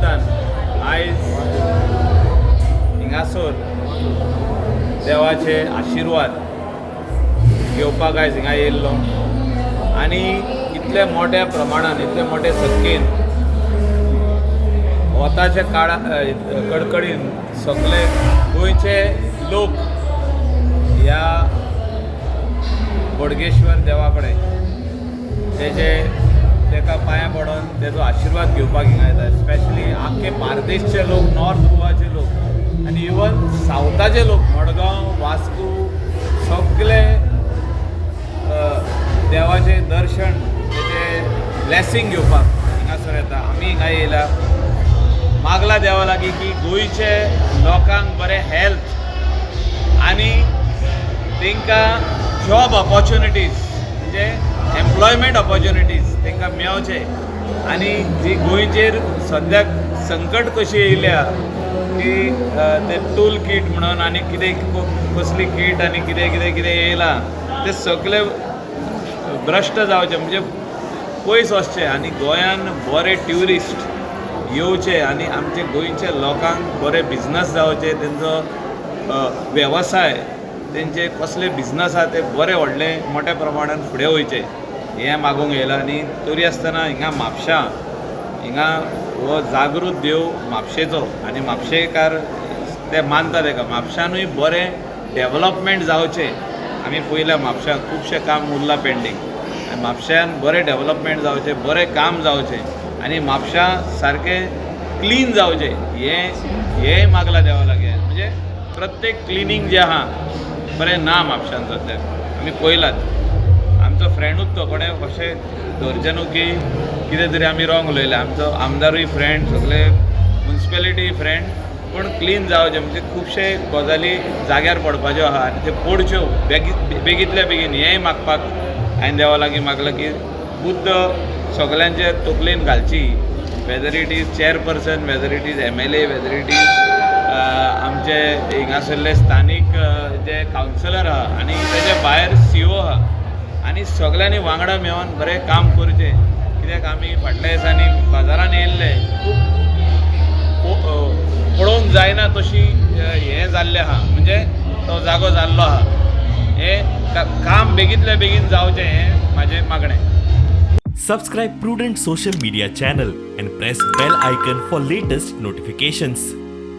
निमित्तान आयज हिंगासर देवाचे आशिर्वाद घेवपाक आयज हिंगा येयल्लो आनी इतले मोठ्या प्रमाणान इतले मोठे संख्येन वताच्या काळा कडकडीन सगळे गोंयचे लोक ह्या बोडगेश्वर देवा कडेन तेका पांयां पडोन तेजो आशिर्वाद घेवपाक हिंगा येता. स्पेशली आख्खे बार्देसचे लोक, नॉर्थ गोवाचे लोक आनी इवन सावथाचे लोक, मडगांव, वास्को सगळे देवाचे दर्शन तेजे ब्लेसिंग घेवपाक हिंगासर येता. आमी हिंगा येयला मागला देवा लागीं की गोंयचे लोकांक बरें हेल्थ आनी तांकां जॉब ऑपॉर्च्युनिटीज म्हणजे एम्प्लॉयमेंट ऑपॉर्च्युनिटीज तांकां मेळचे. आनी जी गोंयचेर सद्याक संकट कशी येयल्या की ते टूल किट म्हणून आनी कितें कसली किट आनी कितें कितें कितें येयलां ते सगळे भ्रश्ट जावचे म्हणजे पयस वचचे आनी गोंयान बरे ट्युरिस्ट येवचे आनी आमचे गोंयच्या लोकांक बरे बिझनस जावचे, तेंचो वेवसाय तेंचे कसले बिझनस आहा ते बरे व्हडले मोठ्या प्रमाणान फुडें वयचे हें मागूंक येयलां. आनी तरी आसतना हिंगा म्हापशां हिंगा हो जागृत देव म्हापशेचो आनी म्हापशेकार ते मानता तेका. म्हापशानूय बरें डेवलपमेंट जावचें. आमी पयल्या म्हापशां खुबशें काम उरलां पेंडींग आनी म्हापशान बरें डेवलपमेंट जावचें, बरें काम जावचें आनी म्हापशां सारकें क्लीन जावचें हेंय मागला देवा लागीं. म्हणजे प्रत्येक क्लिनींग जें आहा बरें ना म्हापशान सद्याक आमी पयलात. आमचो फ्रेंडूच तो कोणें अशें धरचें न्हू की कितें तरी आमी रॉंग उलयलें. आमचो आमदारूय फ्रेंड, सगळे म्युन्सिपेलिटी फ्रेंड, पूण क्लीन जावचें म्हणजे खुबशे गजाली जाग्यार पडपाच्यो आहा आनी त्यो पडच्यो बेगींतल्या बेगीन हेंय मागपाक हांवें देवा लागीं मागलां की बुद्द सगळ्यांचे तकलेन घालची. Whether it is chairperson, whether it is MLA, whether it is आमचे हिंगासरले स्थानीक जे कावन्सिलर आहा आनी तेजे भायर CO आहा आनी सगळ्यांनी वांगडा मेळोन बरें काम करचें. कित्याक आमी फाटल्या दिसांनी बाजारान येयल्ले खूब पळोवंक जायना तशी हें जाल्लें आहा म्हणजे तो जागो जाल्लो आहा. हें काम बेगींतल्या बेगीन जावचें हें म्हाजें मागणें. Subscribe Prudent social media channel and press bell icon for latest notifications.